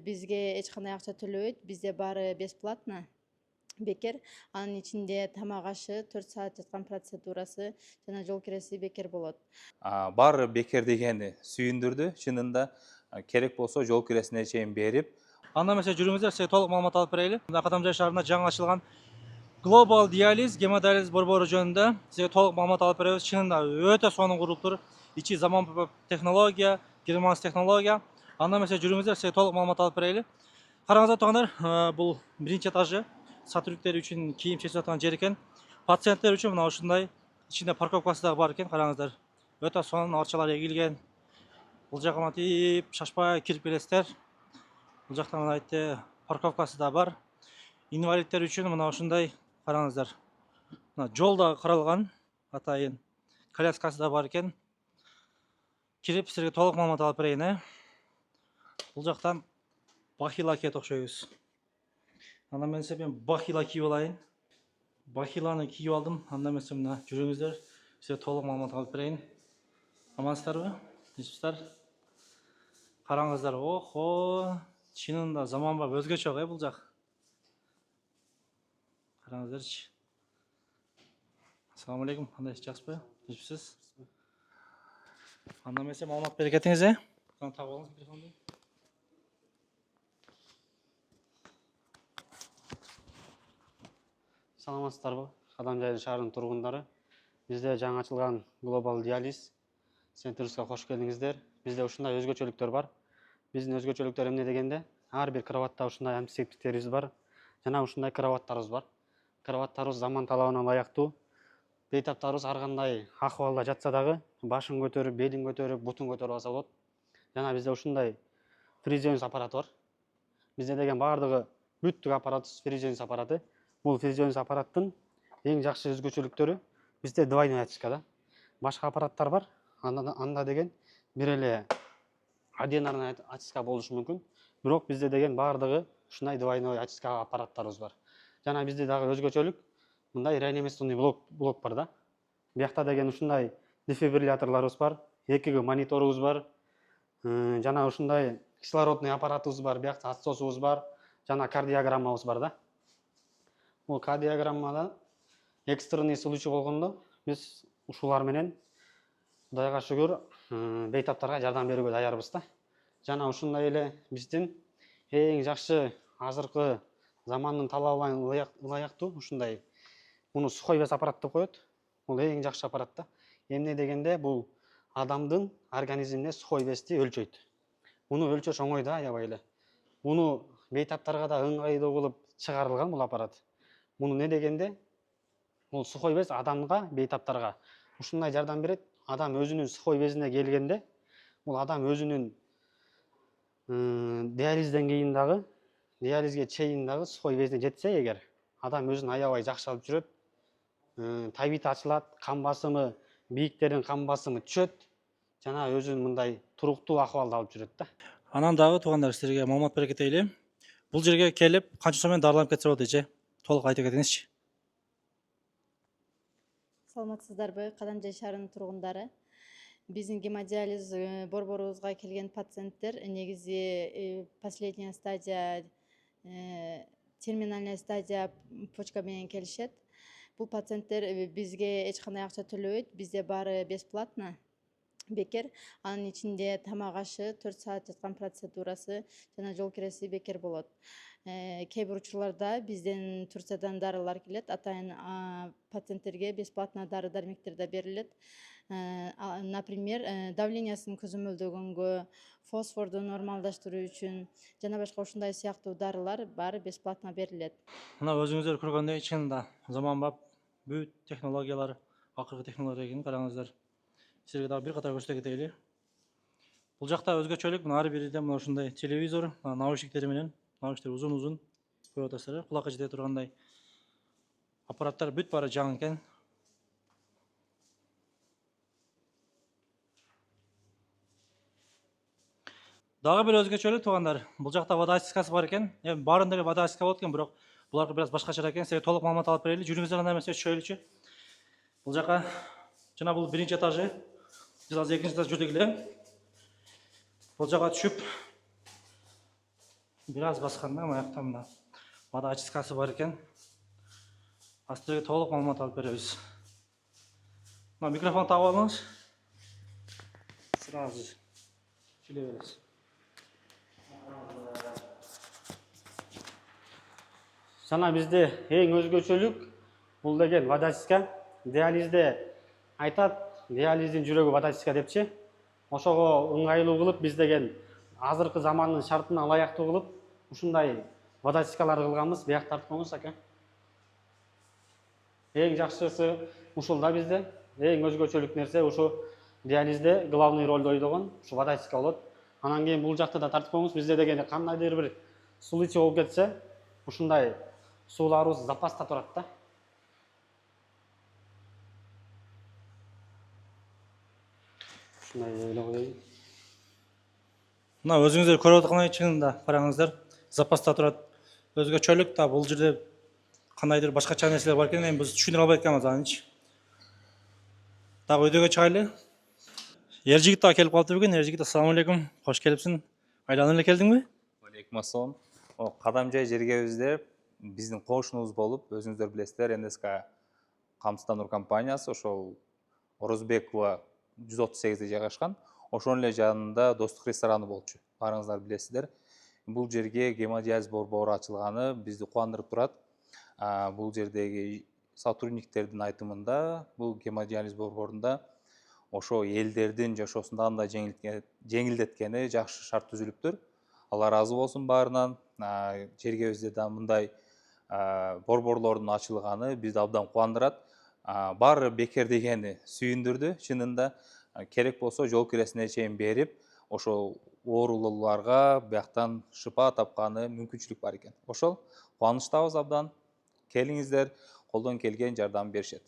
Бизге эч кандай акча төлөбөйт, бизде баары бесплатно. Бекер. Анын ичинде тамак ашы 4 саат жаткан процедурасы жана жол киреси бекер болот. Баары бекер дегени сүйүндүрдү. Чынында керек болсо жол киресине чейин берип. Анда эмесе жүрүңүздөр, сизге толук маалымат алып берели. Кадамжай шаарында жаңы ачылган Global Dialysis, гемодиализ борбору жөнүндө сизге толук маалымат алып беребиз. Чынында өтө сонун куруптур. Ичи заманбап технология, германский технология. Анда эмесе жүрүңүздөр, сизге толук маалымат алып берели. Караңыздар туугандар, бул биринчи этажы сотрудниктер үчүн кийим чечип жаткан жер экен. Пациенттер үчүн мына ушундай ичинде парковкасы да бар экен. Караңыздар. Өтө сонун арчалар эгилген. Бул жака мынтип шашпай кирип келесиздер. Бул жакта мындай парковкасы да бар. Инвалидтер үчүн мына ушундай караңыздар. Мына жол да каралган. Атайын коляскасы да бар экен. Кирип силерге толук маалымат алып берейин. Бул жактан бахила кийет окшойбуз. Анда эмесе мен бахила кийип алайын. Бахиланы кийип алдым. Анда эмесе мына жүрүңүздөр, сизге толук маалымат алып берейин. Амансыздарбы? Тынчсыздар? Караңыздар, охо, чынында заманбап өзгөчө бул жак. Караңыздарчы. Ассаламу алейкум, кандайсыз, жакшысызбы? Тынчсыз? Анда эмесе маалымат берип кетиңиз, Таап алыңыз телефонду. Саламатсыздарбы? Кадамжай шаарынын тургундары. Бизде жаңы ачылган Global Dialysis Centers'ка кош келиңиздер. Бизде ушундай өзгөчөлүктөр бар. Биздин өзгөчөлүктөр эмне дегенде, ар бир кроватта ушундай антисептиктерибиз бар. Жана ушундай кроваттарыбыз бар. Кроваттарыбыз заман талабына ылайыктуу. Бейтаптарыбыз ар кандай акыбалда жатса дагы, башын көтөрүп, белин көтөрүп, бутун көтөрүп алса болот. Жана бизде ушундай фризионис аппараты бар. Бизде деген баардыгы бүттүк аппарат фризионис аппараты. Бул фризионис аппараттын эң жакшы өзгөчөлүктөрү бизде двойной очистка да. Башка аппараттар бар. Анда деген бир эле одинарный очистка болушу мүмкүн. Бирок бизде деген баардыгы ушундай двойной очистка аппараттарыбыз бар. Жана бизде дагы өзгөчөлүк мындай реанимационный блок бар да. Биякта деген ушундай дефибрилляторлорубуз бар, 2G мониторубуз бар. Жана ушундай кислородный аппаратыбыз бар, биякта отсосубуз бар, жана кардиограммабыз бар да. Бул кардиограммада экстренный случай болгондо биз ушулар менен Кудайга шүгүр бейтаптарга жардам берүүгө даярбыз да. Жана ушундай эле биздин эң жакшы азыркы замандын талабына ылайыктуу ушундай муну сухой вес аппарат деп коет. Бул эң жакшы аппарат да. Эмне дегенде бул адамдын организмине сухой вести өлчөйт. Муну өлчөш оңой да, аябай эле. Муну бейтаптарга да ыңгайлуу кылып чыгарылган бул аппарат. Муну не дегенде, бул сухой вес адамга, бейтаптарга ушундай жардам берет. Адам өзүнүн сухой весине келгенде, бул адам өзүнүн диализден кийин дагы, диализге чейин дагы сухой весине жетсе эгер, адам өзүн аябай жакшы алып жүрөт. Табити ачылат, кан басымы, бийиктердин кан басымы түшөт, жана өзүн мындай туруктуу акыбалда алып жүрөт да. Анан дагы туугандар, силерге маалымат берип кетейли. Бул жерге келип, канча сомдон дарыланып кетсе болот эже? Толук айтып кетиңизчи. Саламатсыздарбы, Кадамжай шаарынын тургундары? Биздин гемодиализ борборубузга келген пациенттер негизи последняя стадия, терминальная стадия почка менен келишет. Бул пациенттер бизге эч кандай акча төлөбөйт, бизде баары бесплатно. Бекер. Анын ичинде тамак ашы 4 саат жаткан процедурасы жана жол киреси бекер болот. Кээ бир учурларда бизден Турциядан дарылар келет, атайын пациенттерге бесплатно дары дармектер да берилет. Например, давлениясын көзөмөлдөгөнгө, фосфорду нормалдаштыруу үчүн жана башка ушундай сыяктуу дарылар баары бесплатно берилет. Мына өзүңүздөр көргөндөй чынында заманбап бүт технологиялар, акыркы технология экенин караңыздар. Силерге дагы бир катар көрсөтө кетейли. Бул жакта өзгөчөлүк, ар биринде мына ушундай телевизор, наушниктери менен, наушниктер узун көрүп атасыздар, кулакка жете тургандай аппараттар бүт баары жаңы экен. Дагы бир өзгөчөлүк туугандар, бул жакта вода очисткасы бар экен. Баарында эле вода очистка болот экен, бирок булар бир аз башкача экен. Силерге толук маалымат алып берели. Жүрүңүздөр, анда эмесе чөйлүчү. Бул жака жана бул биринчи этажы. Биз азыр экинчи этажда жүрдүк эле. Бул жака түшүп Biraz басқанда аяқта мына вода очисткасы бар екен. Астыға толық маалымат алып береміз. Мына микрофон тауып алыңыз. Сразу келе бересіз. Жана бизде эң өзгөчөлүк бул деген водочистка. Диализде айтат, диализдин жүрөгү водочистка депчи. Ошого ыңгайлуу кылып биз деген азыркы замандын шартына ылайыктуу кылып ушундай водочисткалар кылганбыз. Бияк тартып коңуз ака. Эң жакшысы ушул да бизде. Эң өзгөчөлүк нерсе ушу диализде главный ролду ойногон ушу водочистка болот. Анан кийин бул жакты да тартып коңуз. Бизде деген кандайдыр бир суу ичи болуп кетсе, ушундай сууларыбыз запаста турат да. Ушундай эле коеюн. Мына өзүңүздөр көрүп аткандай чынында караңыздар, запаста турат. Өзгөчөлүк да бул жерде кандайдыр башкача нерселер бар экен, биз түшүндүрө албай атканбыз анычы. Дагы өйдөгө чыгайлы. Ержигит да келип калыптыр экен. Ержигит, ассаламу алейкум. Кош келипсиң. Айланып эле келдиңби? Алейкум ассалам. Кадамжай жергебизде биздин кошунубуз болуп, өзүңүздөр билесиздер, НСК камсыздандыруу компаниясы ошол Орозбекова 138-де жайгашкан. Ошонун эле жанында Достук рестораны болчу. Барыңыздар билесиздер. Бул жерге гемодиализ борбору ачылганы бизди кубандырып турат. Бул жердеги сотрудниктердин айтымында бул гемодиализ борборунда ошо элдердин жашоосун андай жеңилдеткени, жакшы шарт түзүлүптүр. Алла ыраазы болсун баарынан. Жергебизде да мындай борборлордун ачылганы бизди абдан кубандырат. Баары бекер дегени сүйүндүрдү. Чынында керек болсо жол киресине чейин берип, ошол оорулууларга бияктан шыпа тапканы мүмкүнчүлүк бар экен. Ошол кубанычтабыз абдан. Келиңиздер, колдон келген жардам беришет.